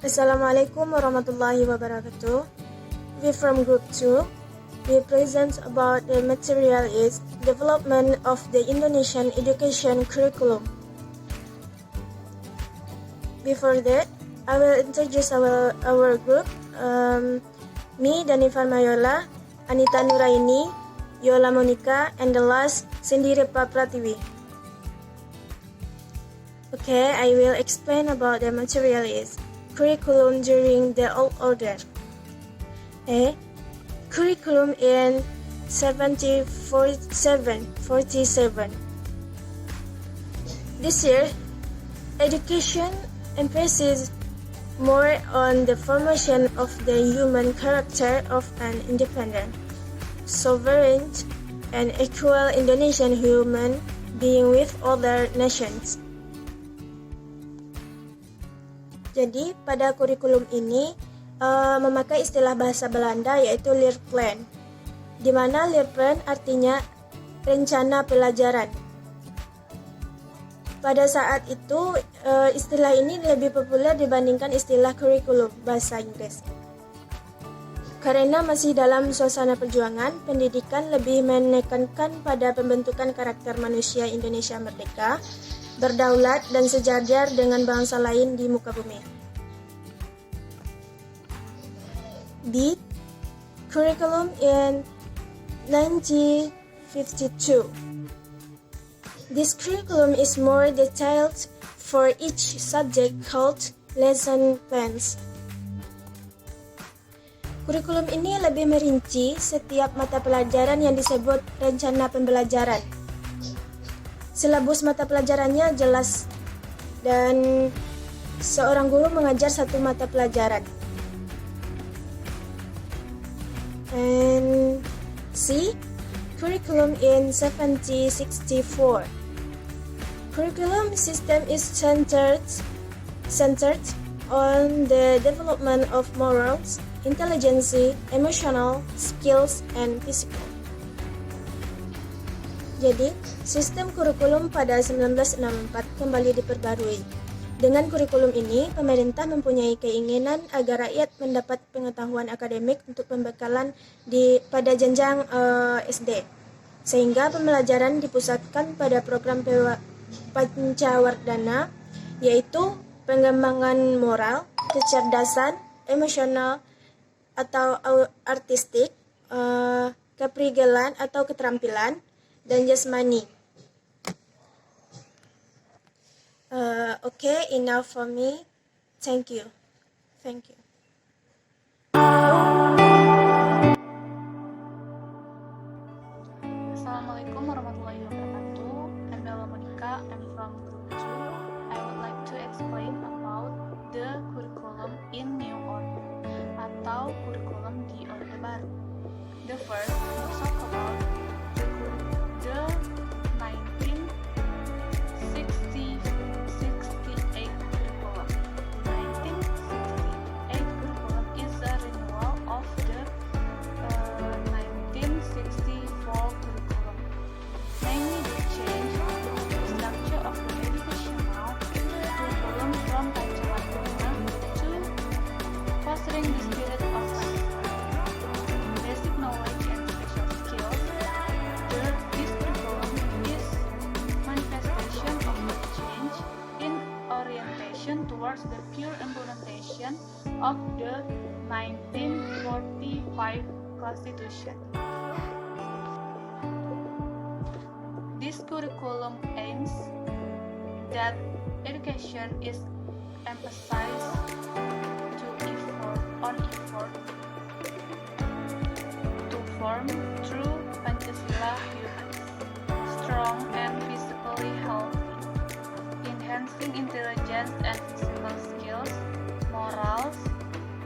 Assalamualaikum warahmatullahi wabarakatuh. We from Group 2. We present about the material is development of the Indonesian education curriculum. Before that, I will introduce our group. Me, Dani Farmayola, Anita Nuraini, Yola Monica, and the last, Cindy Repa Pratiwi. Okay, I will explain about the material is curriculum during the old order. A. Curriculum in 1747. This year, education emphasizes more on the formation of the human character of an independent, sovereign, and equal Indonesian human being with other nations. Jadi, pada kurikulum ini memakai istilah bahasa Belanda yaitu leerplan, di mana leerplan artinya rencana pelajaran. Pada saat itu, istilah ini lebih populer dibandingkan istilah kurikulum bahasa Inggris. Karena masih dalam suasana perjuangan, pendidikan lebih menekankan pada pembentukan karakter manusia Indonesia merdeka, berdaulat, dan sejajar dengan bangsa lain di muka bumi. B. Curriculum in 1952. This curriculum is more detailed for each subject called lesson plans. Kurikulum ini lebih merinci setiap mata pelajaran yang disebut rencana pembelajaran. Silabus mata pelajarannya jelas dan seorang guru mengajar satu mata pelajaran. And C. Curriculum in 1764. Curriculum system is centered on the development of morals, intelligence, emotional, skills, and physical. Jadi, sistem kurikulum pada 1964 kembali diperbarui. Dengan kurikulum ini, pemerintah mempunyai keinginan agar rakyat mendapat pengetahuan akademik untuk pembekalan pada jenjang SD, sehingga pembelajaran dipusatkan pada program Pancawardhana, yaitu pengembangan moral, kecerdasan, emosional atau artistik, keprigelan atau keterampilan, dan jasmani. Okay, enough for me. Thank you. Assalamualaikum warahmatullahi wabarakatuh. I'm Yola Monica. I'm from Group 2. I would like to explain about the curriculum in new order atau kurikulum di orde baru. The first, we'll talk about the 1968 curriculum. 1968 curriculum is a renewal of the 1964 curriculum. Mainly the change of the structure of the educational curriculum from Pancawardhana to fostering the spirit of basic knowledge and special skills. This curriculum is manifestation of the change in orientation towards the pure implementation of the 1945 Constitution. This curriculum aims that education is emphasized on effort to form true Pancasila humans, strong and physically healthy, enhancing intelligence and physical skills, morals,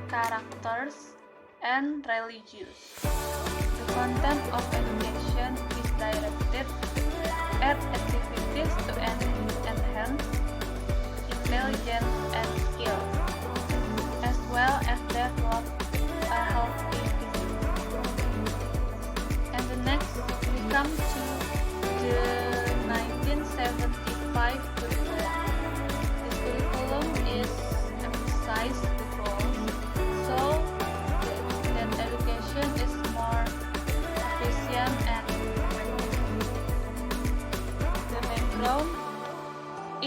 characters, and religious. The content of education is directed at activities to enhance intelligence and skills, as well as develop a healthy physique. And the next, we come to the 1975 curriculum. This curriculum is emphasized the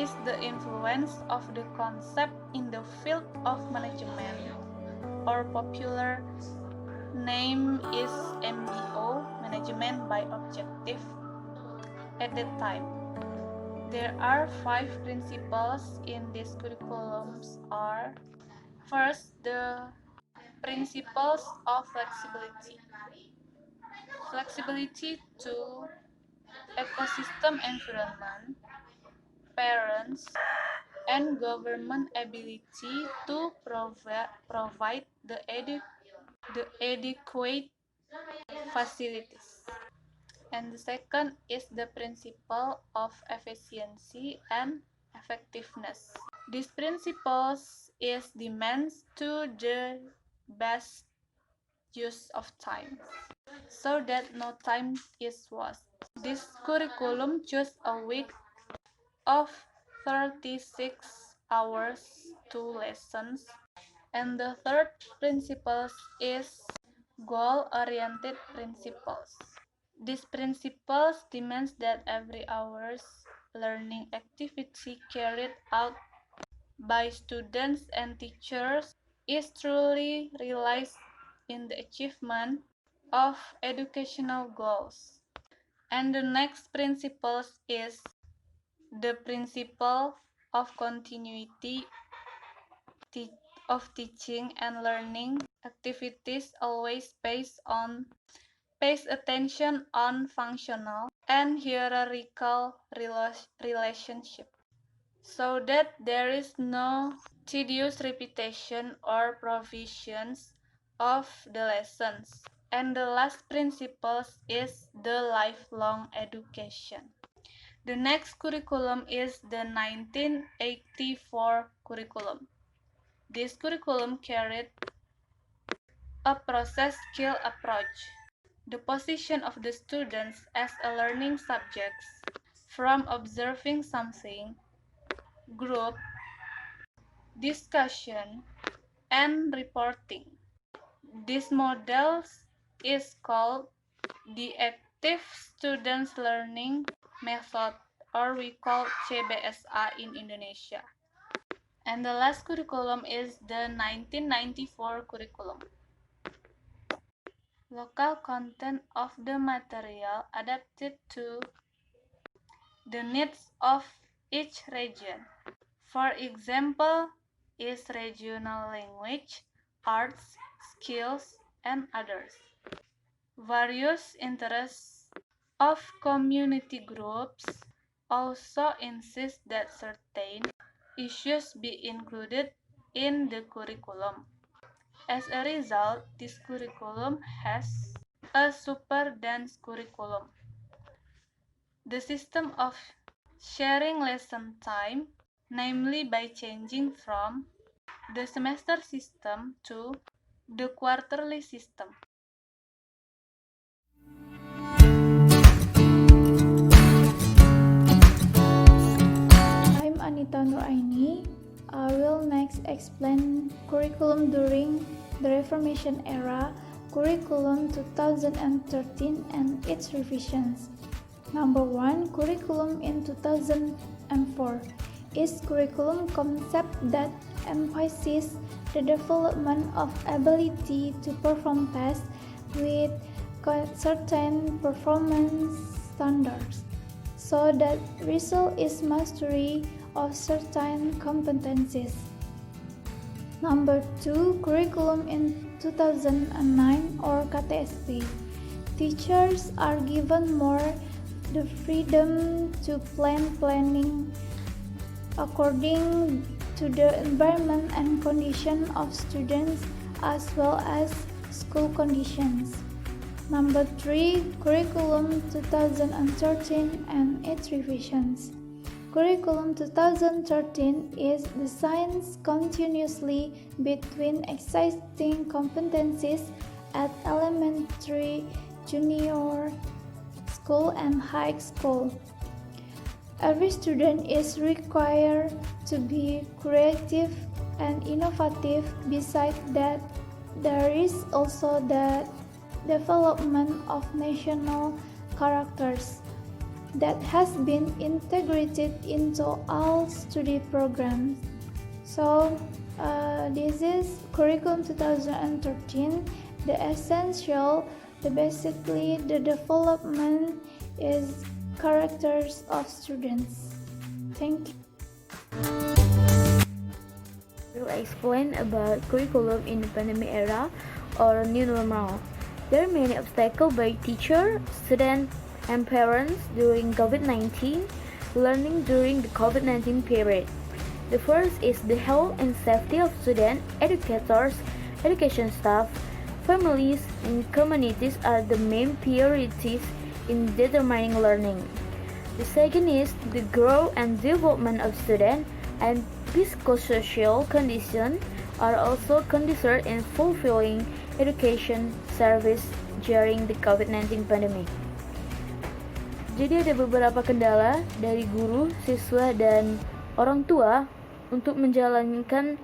is the influence of the concept in the field of management, or popular name is MBO, Management by Objective. At that time, there are 5 principles in these curriculums are: first, the principles of flexibility. Flexibility to ecosystem environment, parents, and government ability to provide the adequate facilities. And the second is the principle of efficiency and effectiveness. These principles is demands to the best use of time, so that no time is lost. This curriculum choose a week of 36 hours, 2 lessons. And the third principle is goal-oriented principles. These principles demands that every hour's learning activity carried out by students and teachers is truly realized in the achievement of educational goals. And the next principle is the principle of continuity of teaching and learning activities always pays attention on functional and hierarchical relationship, so that there is no tedious repetition or provisions of the lessons. And the last principle is the lifelong education. The next curriculum is the 1984 curriculum. This curriculum carried a process skill approach. The position of the students as a learning subjects from observing something, group, discussion, and reporting. This model is called the active students learning method, or we call CBSA in Indonesia. And the last curriculum is the 1994 curriculum. Local content of the material adapted to the needs of each region. For example, is regional language, arts, skills, and others. Various interests of community groups also insist that certain issues be included in the curriculum. As a result, this curriculum has a super dense curriculum. The system of sharing lesson time, namely by changing from the semester system to the quarterly system. I'm Anita Nuraini. I will next explain curriculum during the Reformation era, curriculum 2013 and its revisions. Number 1, curriculum in 2004 is curriculum concept that emphasizes the development of ability to perform tests with certain performance standards, so that result is mastery of certain competencies. Number 2, curriculum in 2009 or KTSP. Teachers are given more the freedom to planning according to the environment and condition of students as well as school conditions. Number 3, curriculum 2013 and its revisions. Curriculum 2013 is designed continuously between existing competencies at elementary, junior school, and high school. Every student is required to be creative and innovative. Besides that, there is also the development of national characters. that has been integrated into all study programs. So, this is Curriculum 2013. The essential, basically the development is characters of students. Thank you. Will explain about curriculum in the pandemic era or new normal. There are many obstacles by teachers, students, and parents during COVID-19 learning during the COVID-19 period. The first is the health and safety of students, educators, education staff, families, and communities are the main priorities in determining learning. The second is the growth and development of students and psychosocial conditions are also considered in fulfilling education service during the COVID-19 pandemic. Jadi ada beberapa kendala dari guru, siswa, dan orang tua untuk menjalankan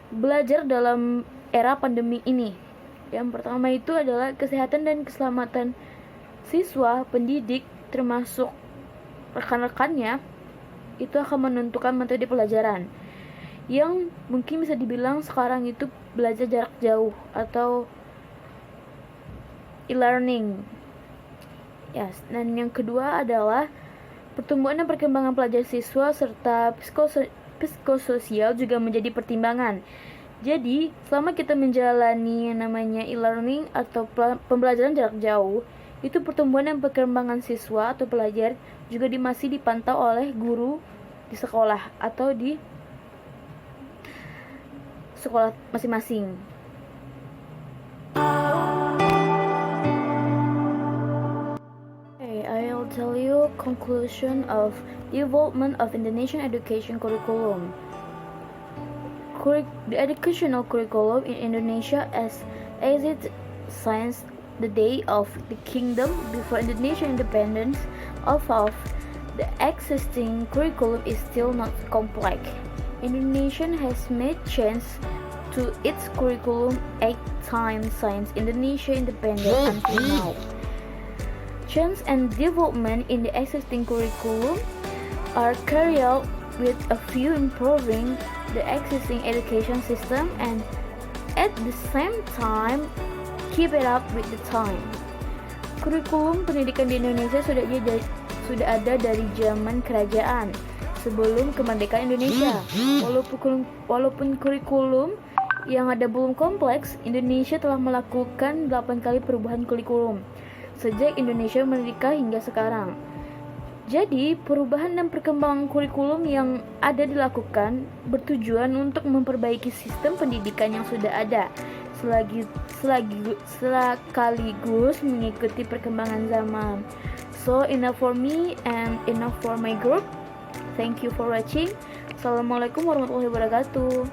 belajar dalam era pandemi ini. Yang pertama itu adalah kesehatan dan keselamatan siswa, pendidik, termasuk rekan-rekannya, itu akan menentukan metode pelajaran yang mungkin bisa dibilang sekarang itu belajar jarak jauh atau e-learning. Yes. Dan yang kedua adalah pertumbuhan dan perkembangan pelajar siswa serta psikososial juga menjadi pertimbangan. Jadi, selama kita menjalani yang namanya e-learning atau pembelajaran jarak jauh, itu pertumbuhan dan perkembangan siswa atau pelajar juga masih dipantau oleh guru di sekolah atau di sekolah masing-masing. Okay, I'll tell you conclusion of development of Indonesian education curriculum. The educational curriculum in Indonesia as it since the day of the kingdom before Indonesian independence of the existing curriculum is still not complex. Indonesia has made change to its curriculum 8 times since Indonesia independence until now. Change and development in the existing curriculum are carried out with a view improving the existing education system and at the same time keep it up with the time. Kurikulum pendidikan di Indonesia sudah ada dari zaman kerajaan sebelum kemerdekaan Indonesia. Walaupun kurikulum yang ada belum kompleks, Indonesia telah melakukan 8 kali perubahan kurikulum sejak Indonesia merdeka hingga sekarang. Jadi, perubahan dan perkembangan kurikulum yang ada dilakukan bertujuan untuk memperbaiki sistem pendidikan yang sudah ada, sekaligus mengikuti perkembangan zaman. So, enough for me and enough for my group. Thank you for watching. Assalamualaikum warahmatullahi wabarakatuh.